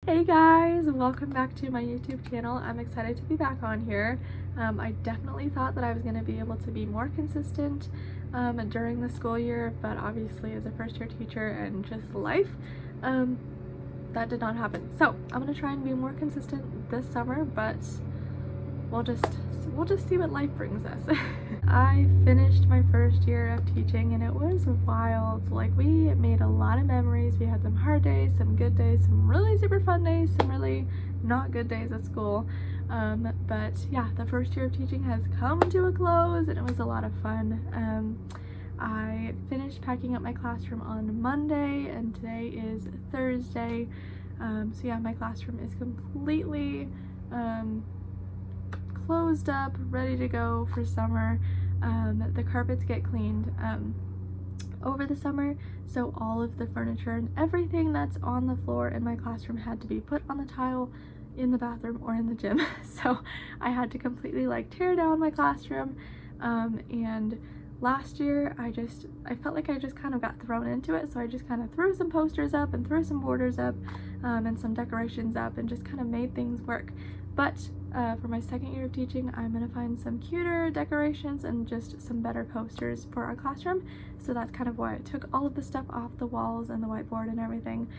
Hey guys, welcome back to my YouTube channel. I'm excited to be back on here. I definitely thought that I was going to be able to be more consistent during the school year, but obviously as a first year teacher and just life, that did not happen. So I'm going to try and be more consistent this summer, but we'll just see what life brings us. I finished my first year of teaching and it was wild. Like, we made a lot of memories. We had some hard days, some good days, some really super fun days, some really not good days at school. But yeah, the first year of teaching has come to a close and it was a lot of fun. I finished packing up my classroom on Monday and today is Thursday. So yeah, my classroom is completely closed up, ready to go for summer. The carpets get cleaned over the summer, so all of the furniture and everything that's on the floor in my classroom had to be put on the tile in the bathroom or in the gym. So I had to completely like tear down my classroom, and last year I felt like I just kind of got thrown into it, so I just kind of threw some posters up and threw some borders up and some decorations up and just kind of made things work. But for my second year of teaching, I'm going to find some cuter decorations and just some better posters for our classroom. So that's kind of why I took all of the stuff off the walls and the whiteboard and everything.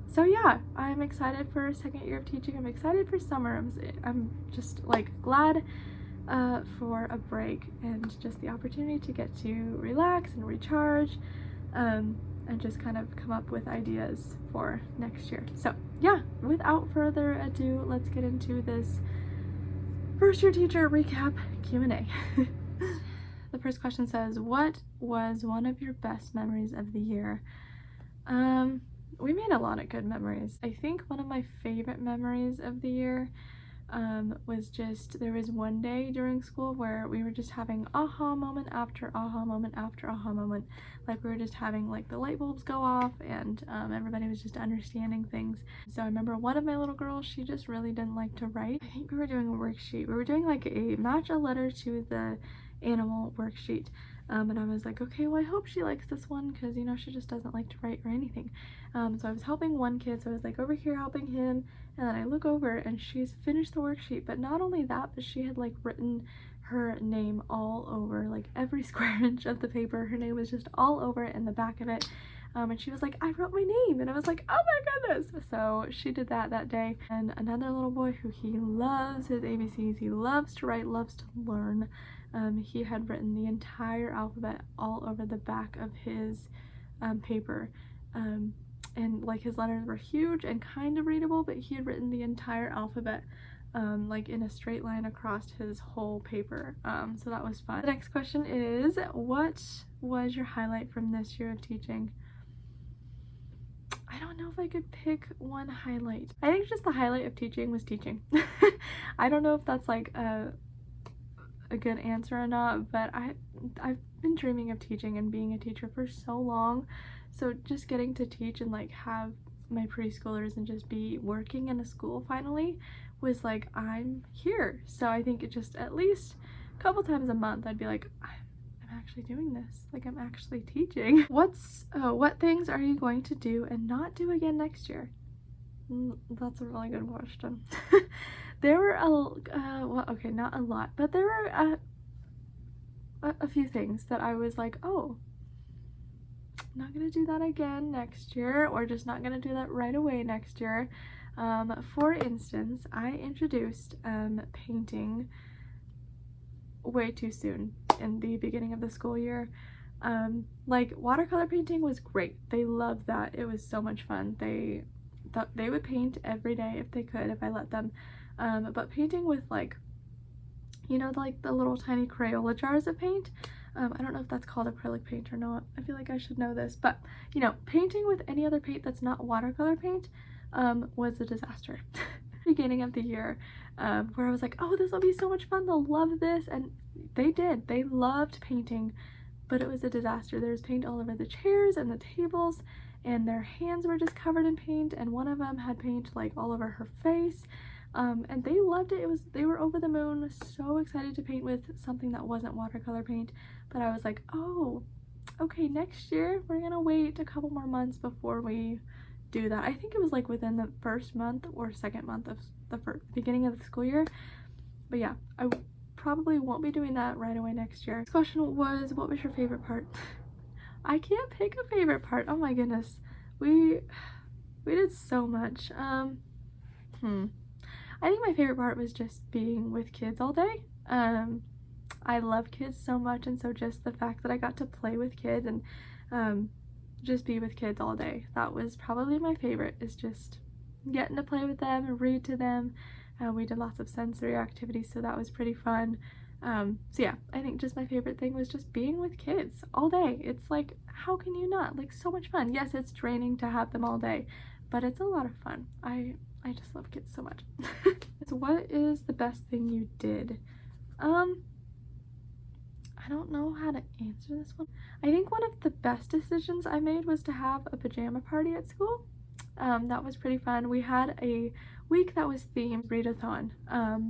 So yeah, I'm excited for second year of teaching. I'm excited for summer. I'm just like glad for a break and just the opportunity to get to relax and recharge. And just kind of come up with ideas for next year. So yeah, without further ado, let's get into this first year teacher recap Q&A. The first question says, what was one of your best memories of the year? We made a lot of good memories. I think one of my favorite memories of the year was just, there was one day during school where we were just having aha moment after aha moment after aha moment. Like, we were just having like the light bulbs go off and everybody was just understanding things. So I remember one of my little girls, she just really didn't like to write. I think we were doing a worksheet. We were doing like a match a letter to the animal worksheet. And I was like, okay, well, I hope she likes this one because, you know, she just doesn't like to write or anything. So I was helping one kid, so I was like over here helping him, and then I look over and she's finished the worksheet. But not only that, but she had like written her name all over, like every square inch of the paper. Her name was just all over it in the back of it. And she was like, I wrote my name, and I was like, oh my goodness. So she did that day. And another little boy who he loves his ABCs, he loves to write, loves to learn. He had written the entire alphabet all over the back of his paper. And like, his letters were huge and kind of readable, but he had written the entire alphabet like in a straight line across his whole paper. So that was fun. The next question is, what was your highlight from this year of teaching? I don't know if I could pick one highlight. I think just the highlight of teaching was teaching. I don't know if that's like a good answer or not, but I've been dreaming of teaching and being a teacher for so long. So just getting to teach and like have my preschoolers and just be working in a school finally was like, I'm here. So I think it just at least a couple times a month I'd be like, I'm actually doing this. Like, I'm actually teaching. What things are you going to do and not do again next year? That's a really good question. There were well, okay, not a lot, but there were a few things that I was like, oh, not gonna do that again next year, or just not gonna do that right away next year. For instance, I introduced painting way too soon in the beginning of the school year. Like, watercolor painting was great. They loved that. It was so much fun. They thought they would paint every day if they could, if I let them. But painting with, like, you know, like the little tiny Crayola jars of paint. I don't know if that's called acrylic paint or not. I feel like I should know this, but you know, painting with any other paint that's not watercolor paint was a disaster. Beginning of the year, where I was like, oh, this will be so much fun, they'll love this, and they did. They loved painting, but it was a disaster. There was paint all over the chairs and the tables, and their hands were just covered in paint, and one of them had paint like all over her face. And they loved it. They were over the moon, so excited to paint with something that wasn't watercolor paint. But I was like, oh, okay, next year we're gonna wait a couple more months before we do that. I think it was like within the first month or second month of the beginning of the school year. But yeah, I probably won't be doing that right away next year. This question was, what was your favorite part? I can't pick a favorite part. Oh my goodness. We did so much. I think my favorite part was just being with kids all day. I love kids so much, and so just the fact that I got to play with kids and just be with kids all day, that was probably my favorite, is just getting to play with them and read to them. We did lots of sensory activities, so that was pretty fun. So yeah, I think just my favorite thing was just being with kids all day. It's like, how can you not? Like, so much fun. Yes, it's draining to have them all day, but it's a lot of fun. I just love kids so much. So what is the best thing you did? I don't know how to answer this one. I think one of the best decisions I made was to have a pajama party at school. That was pretty fun. We had a week that was themed readathon,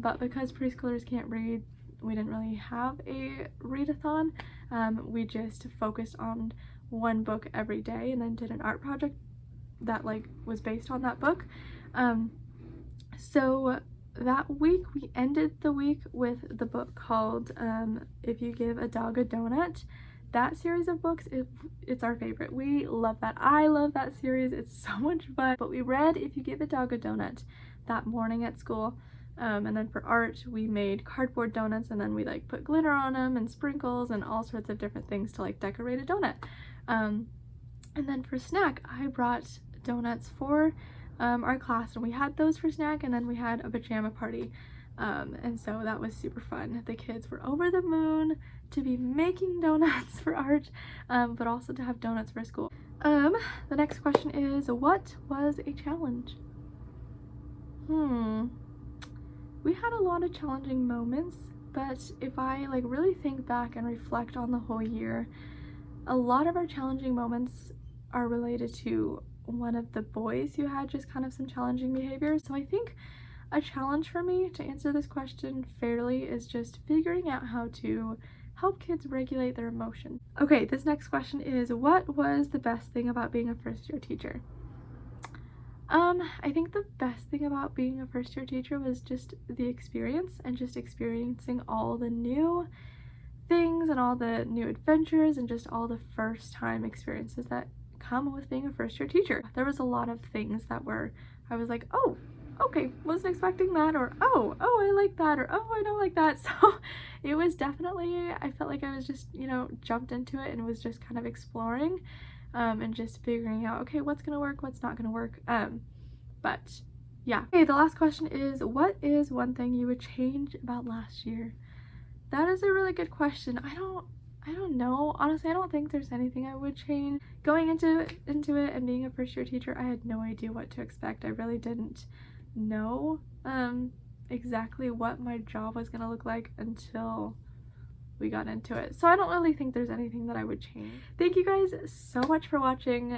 but because preschoolers can't read, we didn't really have a readathon. We just focused on one book every day and then did an art project that like was based on that book. So that week we ended the week with the book called If You Give a Dog a Donut. That series of books, it's our favorite. We love that. I love that series. It's so much fun. But we read If You Give a Dog a Donut that morning at school. And then for art, we made cardboard donuts, and then we like put glitter on them and sprinkles and all sorts of different things to like decorate a donut. And then for snack, I brought donuts for our class, and we had those for snack, and then we had a pajama party. And so that was super fun. The kids were over the moon to be making donuts for art, but also to have donuts for school. The next question is, what was a challenge? We had a lot of challenging moments, but if I like really think back and reflect on the whole year, a lot of our challenging moments are related to one of the boys who had just kind of some challenging behaviors. So I think a challenge for me to answer this question fairly is just figuring out how to help kids regulate their emotions. Okay, this next question is, what was the best thing about being a first-year teacher? I think the best thing about being a first-year teacher was just the experience, and just experiencing all the new things and all the new adventures and just all the first-time experiences that come with being a first-year teacher. There was a lot of things that I was like, oh, okay, wasn't expecting that, or oh, I like that, or oh, I don't like that. So it was definitely, I felt like I was just, you know, jumped into it and was just kind of exploring and just figuring out, okay, what's gonna work, what's not gonna work. But yeah. Okay, the last question is, what is one thing you would change about last year? That is a really good question. I don't know. Honestly, I don't think there's anything I would change. Going into it and being a first-year teacher, I had no idea what to expect. I really didn't know exactly what my job was gonna look like until we got into it. So I don't really think there's anything that I would change. Thank you guys so much for watching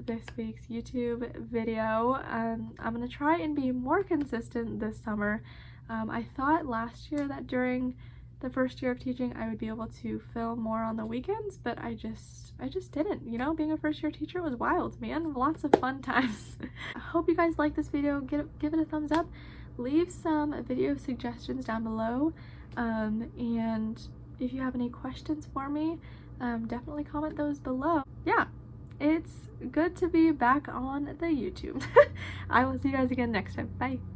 this week's YouTube video. I'm gonna try and be more consistent this summer. I thought last year that during the first year of teaching I would be able to film more on the weekends, but I just didn't. You know, being a first year teacher was wild, man. Lots of fun times. I hope you guys like this video. Give it a thumbs up. Leave some video suggestions down below, and if you have any questions for me, definitely comment those below. Yeah, it's good to be back on the YouTube. I will see you guys again next time. Bye.